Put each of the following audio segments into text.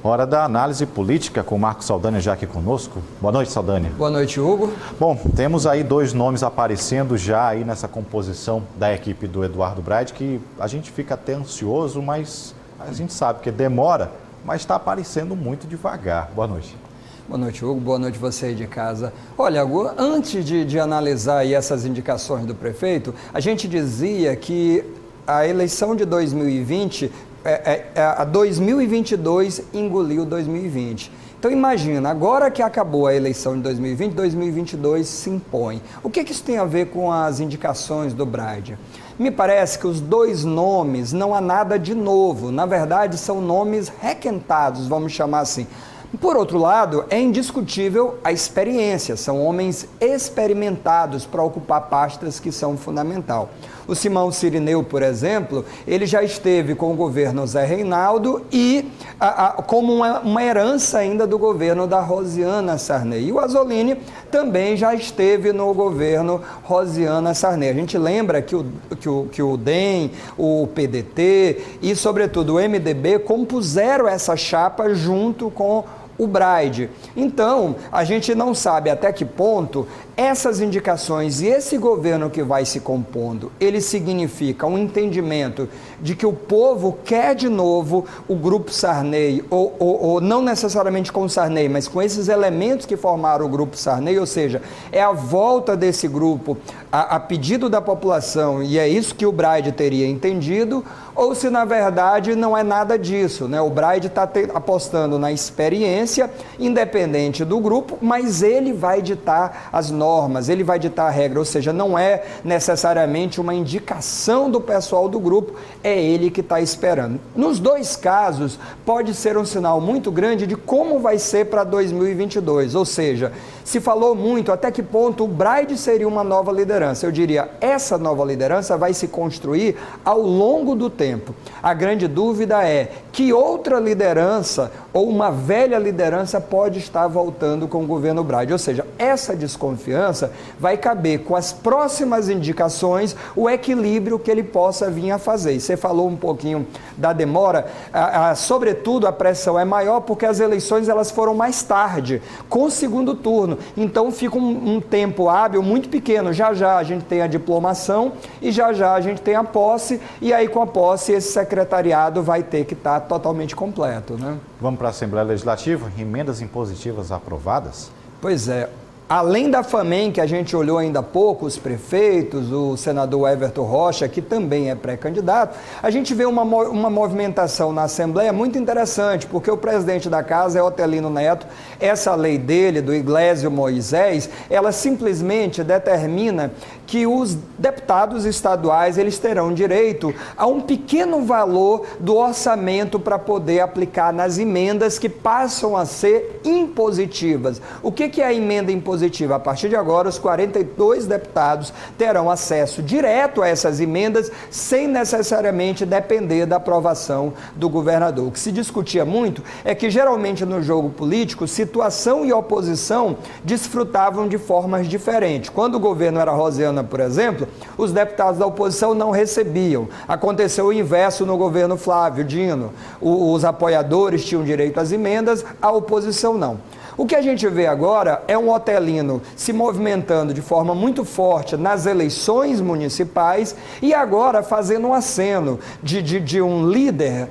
Hora da análise política com o Marcos Saldanha já aqui conosco. Boa noite, Saldanha. Boa noite, Hugo. Bom, temos aí dois nomes aparecendo já aí nessa composição da equipe do Eduardo Braide, que a gente fica até ansioso, mas a gente sabe que demora, mas está aparecendo muito devagar. Boa noite. Boa noite, Hugo. Boa noite você aí de casa. Olha, Hugo, antes de analisar aí essas indicações do prefeito, a gente dizia que a eleição de 2020, a 2022 engoliu 2020. Então imagina, agora que acabou a eleição de 2020, 2022 se impõe. O que isso tem a ver com as indicações do Braide? Me parece que os dois nomes não há nada de novo, na verdade são nomes requentados, vamos chamar assim. Por outro lado, é indiscutível a experiência, são homens experimentados para ocupar pastas que são fundamental. O Simão Sirineu, por exemplo, ele já esteve com o governo Zé Reinaldo e como uma herança ainda do governo da Rosiana Sarney. E o Azzolini também já esteve no governo Rosiana Sarney. A gente lembra que o DEM, o PDT e, sobretudo, o MDB compuseram essa chapa junto com o Braide. Então, a gente não sabe até que ponto essas indicações e esse governo que vai se compondo, ele significa um entendimento de que o povo quer de novo o grupo Sarney, ou não necessariamente com o Sarney, mas com esses elementos que formaram o grupo Sarney, ou seja, é a volta desse grupo a pedido da população, e é isso que o Braide teria entendido, ou se na verdade não é nada disso, né? O Braide está apostando na experiência, independente do grupo, mas ele vai ditar as normas, ele vai ditar a regra, ou seja, não é necessariamente uma indicação do pessoal do grupo, é ele que está esperando. Nos dois casos, pode ser um sinal muito grande de como vai ser para 2022, ou seja, se falou muito até que ponto o Braide seria uma nova liderança. Eu diria, essa nova liderança vai se construir ao longo do tempo. A grande dúvida é que outra liderança ou uma velha liderança pode estar voltando com o governo Braide. Ou seja, essa desconfiança vai caber com as próximas indicações o equilíbrio que ele possa vir a fazer. E você falou um pouquinho da demora, sobretudo a pressão é maior porque as eleições elas foram mais tarde, com o segundo turno. Então fica um tempo hábil muito pequeno. Já já a gente tem a diplomação e já já a gente tem a posse, e aí com a posse esse secretariado vai ter que estar totalmente completo, né? Vamos para a Assembleia Legislativa, emendas impositivas aprovadas? Pois é. Além da FAMEM, que a gente olhou ainda há pouco, os prefeitos, o senador Everton Rocha, que também é pré-candidato, a gente vê uma movimentação na Assembleia muito interessante, porque o presidente da casa é Otelino Neto. Essa lei dele, do Iglesias Moisés, ela simplesmente determina que os deputados estaduais eles terão direito a um pequeno valor do orçamento para poder aplicar nas emendas que passam a ser impositivas. O que é a emenda impositiva? A partir de agora, os 42 deputados terão acesso direto a essas emendas sem necessariamente depender da aprovação do governador. O que se discutia muito é que geralmente no jogo político, situação e oposição desfrutavam de formas diferentes. Quando o governo era Rosiana, por exemplo, os deputados da oposição não recebiam. Aconteceu o inverso no governo Flávio Dino. Os apoiadores tinham direito às emendas, a oposição não. O que a gente vê agora é um Otelino se movimentando de forma muito forte nas eleições municipais e agora fazendo um aceno de um líder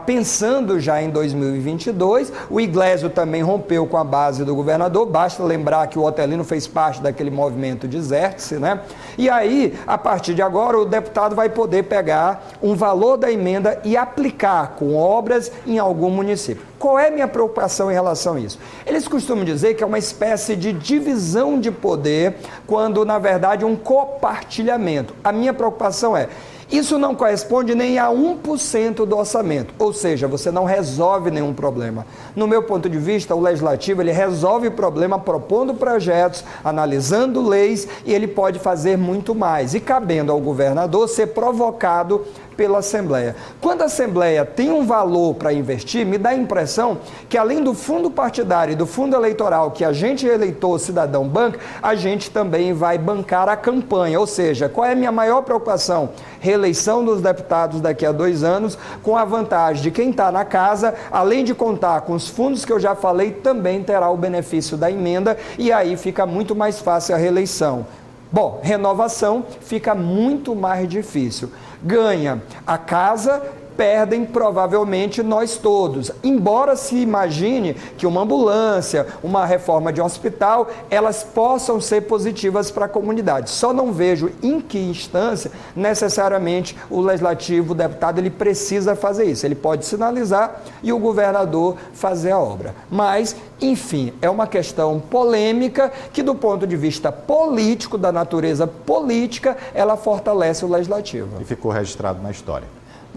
pensando já em 2022. O Iglesias também rompeu com a base do governador, basta lembrar que o Otelino fez parte daquele movimento de Zértice, né? E aí, a partir de agora, o deputado vai poder pegar um valor da emenda e aplicar com obras em algum município. Qual é a minha preocupação em relação a isso? Eles costumam dizer que é uma espécie de divisão de poder, quando, na verdade, um compartilhamento. A minha preocupação é, isso não corresponde nem a 1% do orçamento, ou seja, você não resolve nenhum problema. No meu ponto de vista, o Legislativo ele resolve o problema propondo projetos, analisando leis, e ele pode fazer muito mais. E cabendo ao governador ser provocado pela Assembleia. Quando a Assembleia tem um valor para investir, me dá a impressão que além do fundo partidário e do fundo eleitoral que a gente eleitor cidadão banca, a gente também vai bancar a campanha. Ou seja, qual é a minha maior preocupação? Reeleição dos deputados daqui a 2 anos, com a vantagem de quem está na casa, além de contar com os fundos que eu já falei, também terá o benefício da emenda e aí fica muito mais fácil a reeleição. Bom, renovação fica muito mais difícil. Ganha a casa, perdem provavelmente nós todos. Embora se imagine que uma ambulância, uma reforma de hospital, elas possam ser positivas para a comunidade. Só não vejo em que instância necessariamente o legislativo, o deputado, ele precisa fazer isso. Ele pode sinalizar e o governador fazer a obra. Mas, enfim, é uma questão polêmica que, do ponto de vista político, da natureza política, ela fortalece o legislativo. E ficou registrado na história.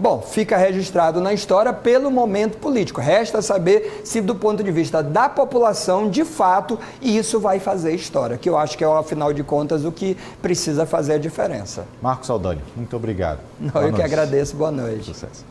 Bom, fica registrado na história pelo momento político. Resta saber se, do ponto de vista da população, de fato, isso vai fazer história, que eu acho que é, afinal de contas, o que precisa fazer a diferença. Marcos Saldanha, muito obrigado. Eu que agradeço. Boa noite. Sucesso.